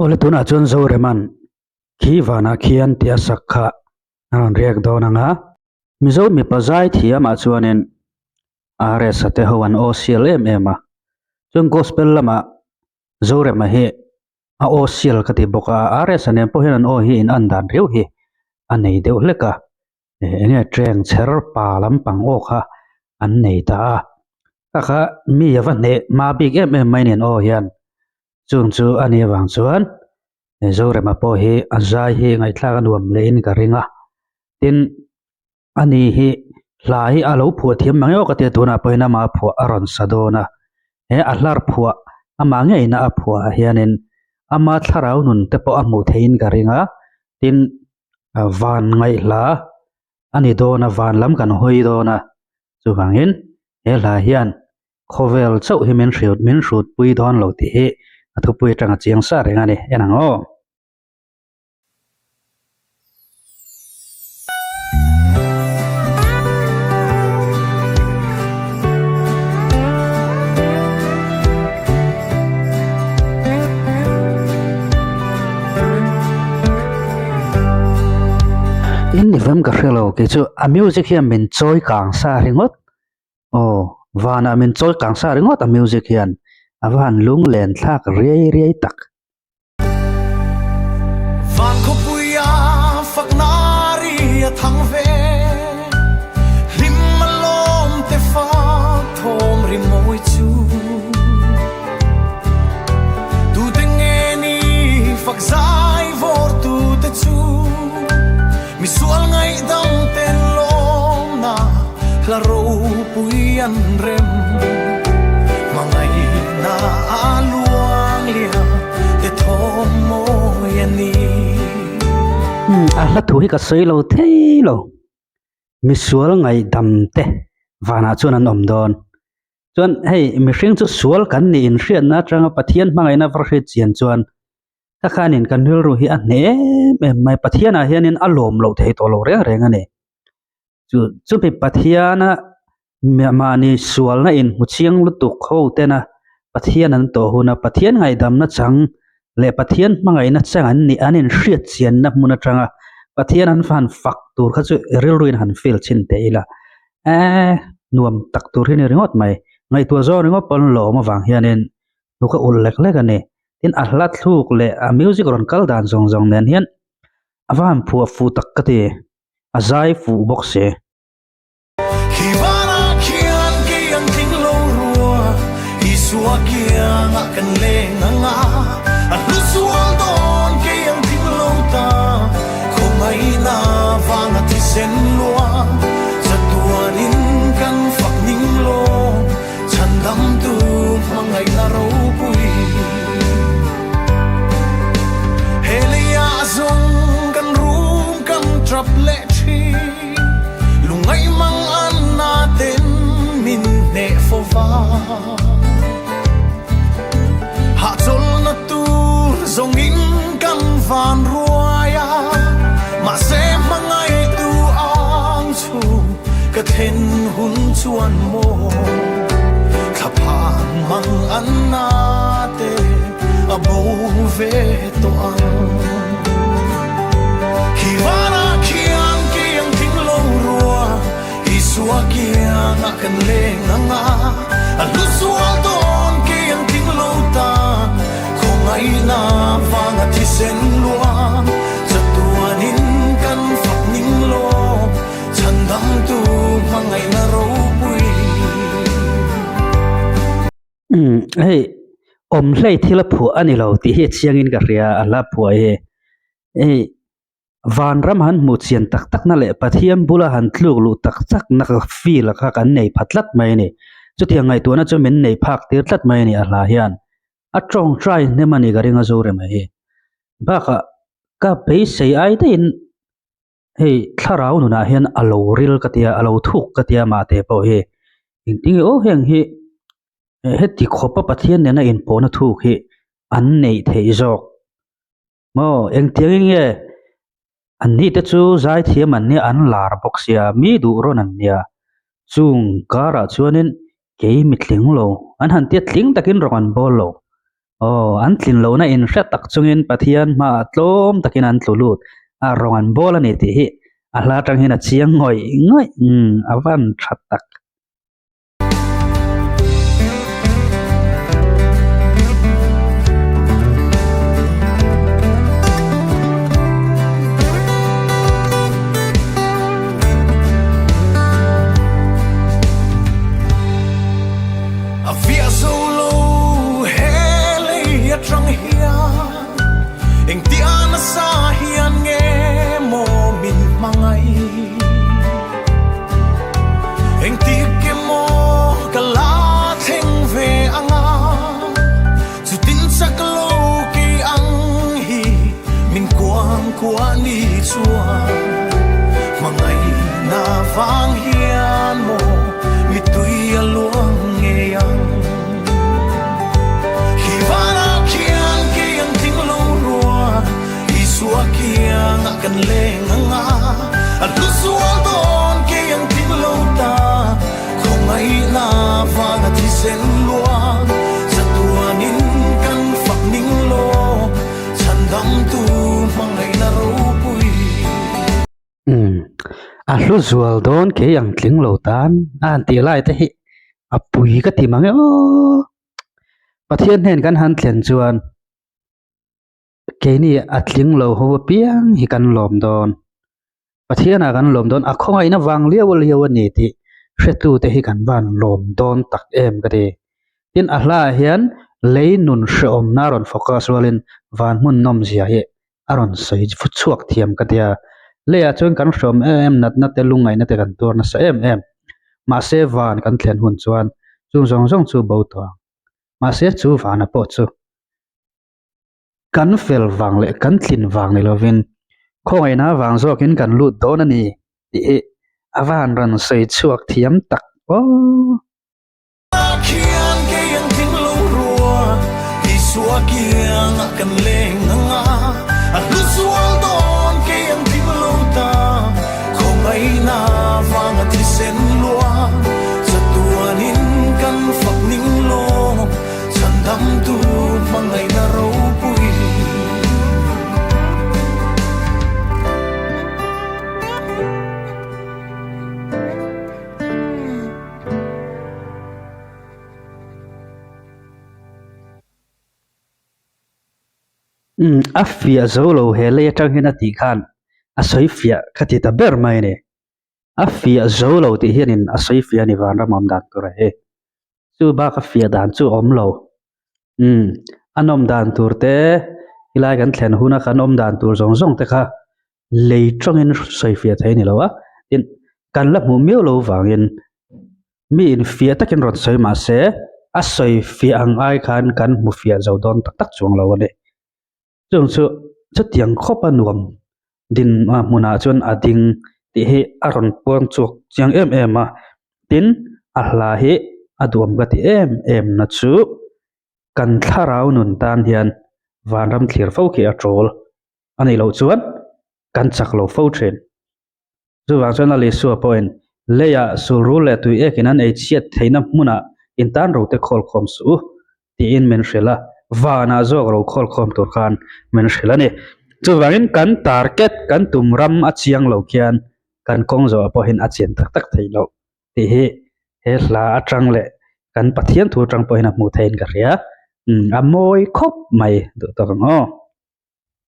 Ole tuna chun zo reman khi vana khian tia sakha an riak dona nga mizo mi pazai thia ma chuanin are sate howan osial ema chun gospel lama zo rema hi a osial kati boka are sanem po hian o hi in andan riu hi anei deuh leka enge treng cher pa lampang o kha an nei ta kha mi yawa ne ma big mainin o hian chung chu ani wang chuan zo rema po hi azai hi ngai thla nuam lein ka ringa tin ani hi lai alo phu thiam mangyo ka te tuna poina ma phu aron sadona he ahlar phua ama nge ina a phua hianin ama tharau nun te po amu thein ka ringa tin van ngai la ani dona van lam kan hoi dona chu wangin he la hian khovel chau hi men shut pui don lo ti hi athu pui tanga chiang sa renga ni enango in nivem ka hrelo ke chu a music hian min choi kang sa ringot vana min choi kang sa ringot a music hian avan lung len thlak riai riai tak van ko puya faknari a thang ve rim malom te fa thom rim moi chu tu tengeni fak zai vor tu te chu mi sual ngai dam ten lom na la ro puyan rem mangai na aluang lia te thom mo yani la thu hi ka sei lo thei lo mi sual ngai dam te vana chuan an om don chuan hei mi hring chu sual kan ni in hriat na tanga pathian mangai na var hriat chian chuan ta khanin kan hil ru hi a hne mai pathiana hianin alom lo thei to lo reng reng ani chu pe pathiana mani sual na in muchiang lu tu kho te na pathian an to huna pathian ngai dam na chang le pathian mangai na chang an ni anin hriat chian na muna tanga pathian an fan fak tur kha chu ril ruin han feel chin te ila nuam tak tur hi ni ringot mai ngai tu zo ringo pon lo ma wang hianin nu ka ul lek lek ani tin a hlat thuk le a music ron kal dan zong zong nen hian awan phu fu tak ka ti azai fu box se Hivana kian kian ting lo rua Isua kian akan lenganga Anu sual don kian ting lo ta Kung ay na vanga tisen lua Sa tuanin kan fak ning lo Chandam tu mangay na raw pui Helia zong kan room kan trap le chi Lungay mang an natin minne fova Hatol na tur zongin kan van ruaya Mase mangay tu ang chu Kathen hun chuan mo Kapang mang an natin Abo ve to ang Hivana kiang kiang ting lo rua Isua kiang akan lenganga Alusual don kiang ting lo ta Kung ay na vanga tisen luang Satuanin kan fak ning lo Chandam tu mangay na robui hey om hlei thila phu ani lo ti hi chiangin ka ria ala phu ai van ram han mu chian tak tak na le pathiam bula han thluk lu tak tak na ka feel ka kan nei phatlat mai ni chu tiang ngai tu na chu min nei phak tir tlat mai ni ala hian a trong try ne mani garinga zo re mai ba ka pe sei ai te in hei tharau nu na hian alo ril ka tia alo thuk ka tia ma te po he ting o heng hi heti khopa pathian ne na in pona thuk hi an nei thei jok mo eng tiang nge anni te chu zai thiam an ni an lar boxia mi du ron an nia chung kara chuanin ke mi tling lo an han tia tling takin rongan bol lo an tlin lo na in hret tak chungin pathian ma tlom takin an tlulut a rong an bol ani ti hi a hla tang hin a chiang ngoi ngoi avan that tak Via solo hele ya trong hian eng ti ana sa hian nge mo min mangai eng ti ke mo kala theng ve anga chu tin sak lo ki ang hi min kwang kwa ni chua mangai na vang hian mo mi tui aluang nge yang kiang akan leng anga alu sual don ke yang tim lo ta không ai na va na ti sen luang satuanin kan fak ning lo chan dam tu mangai na ro pui alu sual don ke yang tling lo tan an ti lai te hi apui ka ti mang o pathian hen kan han thlen chuan ke ni atling lo ho piang hi kan lom don pathian a kan lom don a khongai na wang liaw ani ti hretu te hi kan van lom don tak em ka de tin a hla hian leinun hreom na ron focus walin van mun nom zia hi aron sei fu chuak thiam ka dia leya chuan kan hrom em nat na te lungai na te kan tur na sa em ma se van kan thlen hun chuan chung zong chu bo to ma se chu van a po chu kan fel wang le kan thlin wang le lovin khongai na wang zokin kan lut don ani ti avan ran sei chuak thiam tak o kiang ke yang ting lo rua isua kiang akan leng anga alu sual don ke yang ting lo ta không ai na vang ti sen luang satuanin kan fak ning lo chan dam tu mangai na ro pui afia zolo hele tang hina ti khan a soifia khati ta ber mai ne afia zolo ti hianin a soifia ni van ramam dan tur he chu ba ka fia dan chu om lo anom dan tur te ilai kan thlen huna kan om dan tur zong te kha lei tangin soifia thai ni lo a tin kan la mu meu lo wangin mi in fia takin ron soi ma se a soifia ang ai khan kan mu fia zo don tak tak chuang lo ne chung chu tiang khop anuam din ma muna chun ading ti he aron puang chuk chiang em a tin a hla hi aduam ga ti em na chu kan tharau nun tan hian vanram thlir fo ki a trol ani lo chuan kan chak lo fo thren chu wang chuan ali su point leya sulru le tui ekinan ei chiat theina muna in tan ro te khol khom su ti in men hrela vana zog ro khol khom tur khan men hrilani chu wangin kan target kan tumram a chiang lo khian kan kong zo po hin a chen tak tak thei lo ti hi he hla atang le kan pathian thu tang po hin a mu thein ka ria a moi khop mai do to ngo